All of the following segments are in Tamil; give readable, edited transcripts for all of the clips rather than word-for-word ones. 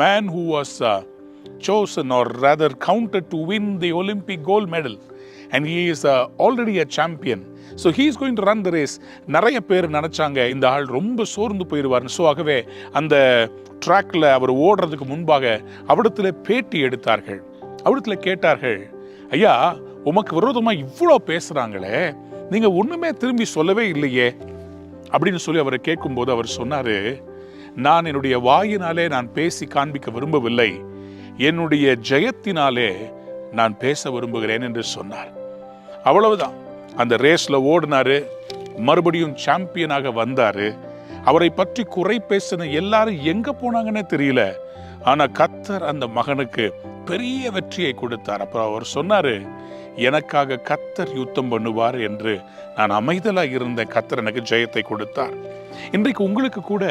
man who was chosen, or rather counted, to win the Olympic gold medal, and he is already a champion. So he is going to run the race. நிறைய பேர் நினைச்சாங்க இந்த ஆள் ரொம்ப சோர்ந்து போயிடுவார்னு. ஸோ ஆகவே அந்த ட்ராக்ல அவர் ஓடுறதுக்கு முன்பாக அவரிடத்துல பேட்டி எடுத்தார்கள். அவரிடத்துல கேட்டார்கள், ஐயா, உமக்கு விரோதமாக இவ்வளோ பேசுகிறாங்களே, நீங்கள் ஒன்றுமே திரும்பி சொல்லவே இல்லையே அப்படின்னு சொல்லி அவரை கேட்கும்போது அவர் சொன்னார், நான் என்னுடைய வாயினாலே நான் பேசி காண்பிக்க விரும்பவில்லை, என்னுடைய ஜெயத்தினாலே நான் பேச விரும்புகிறேன் என்று சொன்னார். அவ்வளவுதான். அந்த ரேஸில் ஓடினாரு, மறுபடியும் சாம்பியனாக வந்தார். அவரை பற்றி குறை பேசின எல்லாரும் எங்கே போனாங்கன்னே தெரியல. ஆனால் கர்த்தர் அந்த மகனுக்கு பெரிய வெற்றியை கொடுத்தார். அப்புறம் அவர் சொன்னார், எனக்காக கர்த்தர் யுத்தம் பண்ணுவார் என்று நான் அமைதலாக இருந்த கர்த்தர் எனக்கு ஜெயத்தை கொடுத்தார். இன்றைக்கு உங்களுக்கு கூட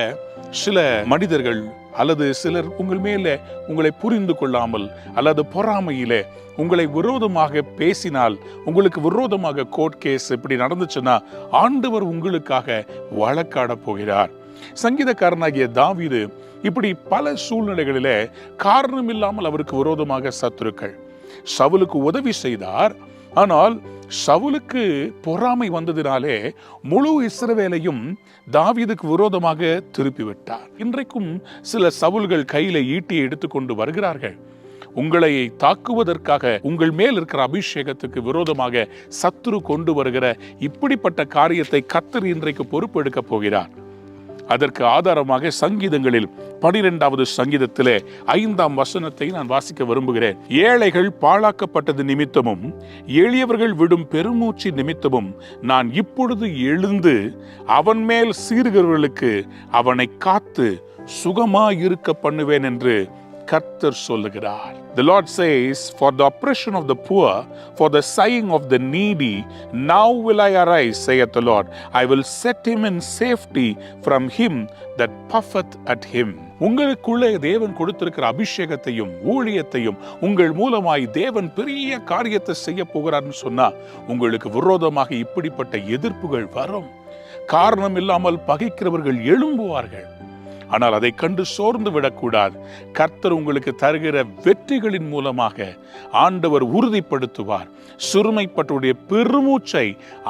சில மனிதர்கள் அல்லது சிலர் உங்கள் மேலே உங்களை புரிந்து கொள்ளாமல் அல்லது பொறாமையிலே உங்களை விரோதமாக பேசினால், உங்களுக்கு விரோதமாக கோர்ட் கேஸ் இப்படி நடந்துச்சுன்னா ஆண்டவர் உங்களுக்காக வழக்காட போகிறார். சங்கீதக்காரனாகிய தாவீது இப்படி பல சூழ்நிலைகளிலே காரணம் இல்லாமல் அவருக்கு விரோதமாக சத்துருக்கள். சவுலுக்கு உதவி செய்தார். ஆனால் சவுலுக்கு பொறாமை வந்ததினாலே முழு இஸ்ரவேலையும் தாவீதுக்கு விரோதமாக திருப்பி விட்டார். இன்றைக்கும் சில சவுல்கள் கையில ஈட்டியை எடுத்துக்கொண்டு வருகிறார்கள். உங்களை தாக்குவதற்காக உங்கள் மேல் இருக்கிற அபிஷேகத்துக்கு விரோதமாக சத்துரு கொண்டு வருகிற இப்படிப்பட்ட காரியத்தை கர்த்தர் இன்றைக்கு பொறுப்பெடுக்க போகிறார். அதற்கு ஆதாரமாக சங்கீதங்களில் 12வது சங்கீதத்திலே 5ஆம் வசனத்தை நான் வாசிக்க விரும்புகிறேன். ஏழைகள் பாழாக்கப்பட்டது நிமித்தமும் எளியவர்கள் விடும் பெருமூச்சு நிமித்தமும் நான் இப்பொழுது எழுந்து அவன் மேல் சீறுகிறவர்களுக்கு அவனை காத்து சுகமாயிருக்க பண்ணுவேன் என்று கர்த்தர் சொல்லுகிறார். The Lord says, for the oppression of the poor, for the sighing of the needy, now will I arise, saith the Lord. I will set him in safety from him that puffeth at him. உங்களுக்குள்ளே தேவன் கொடுத்திருக்கிற அபிஷேகத்தையும் ஊழியத்தையும் உங்கள் மூலமாய் தேவன் பெரிய காரியத்தை செய்ய போகிறார்னு சொன்னா உங்களுக்கு விரோதமாக இப்படிப்பட்ட எதிர்ப்புகள் வரும். காரணம் இல்லாமல் பகைக்கிறவர்கள் எழும்புவார்கள். ஆனால் அதை கண்டு சோர்ந்து விடக்கூடாது. கர்த்தர் உங்களுக்கு தருகிற வெற்றிகளின் மூலமாக ஆண்டவர் உறுதிப்படுத்துவார். சிறுமைப்பட்டுடைய பெருமூச்சை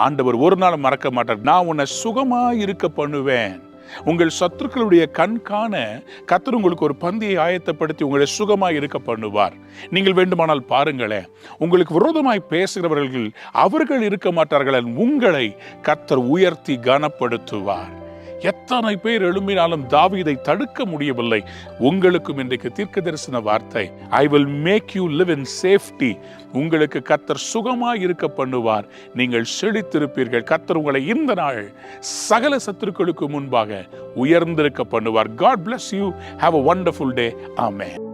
ஆண்டவர் ஒரு நாள் மறக்க மாட்டார். நான் உன்னை சுகமாயிருக்க பண்ணுவேன். உங்கள் சத்துருக்களுடைய கண் காண கர்த்தர் உங்களுக்கு ஒரு பந்தியை ஆயத்தப்படுத்தி உங்களை சுகமாய் இருக்க பண்ணுவார். நீங்கள் வேண்டுமானால் பாருங்களேன், உங்களுக்கு விரோதமாய் பேசுகிறவர்கள் அவர்கள் இருக்க மாட்டார்கள், உங்களை கர்த்தர் உயர்த்தி கனப்படுத்துவார். எத்தனை பேர் எழும்பினாலும் தாவீதை தடுக்க முடியவில்லை. உங்களுக்கும் இன்றைக்கு தீர்க்க தரிசன வார்த்தை, I will make you live in safety. உங்களுக்கு கர்த்தர் சுகமாய் இருக்க பண்ணுவார். நீங்கள் செழித்திருப்பீர்கள். கர்த்தர் உங்களை இந்த நாள் சகல சத்துருக்களுக்கு முன்பாக உயர்ந்திருக்க பண்ணுவார். God bless you. Have a wonderful day. Amen.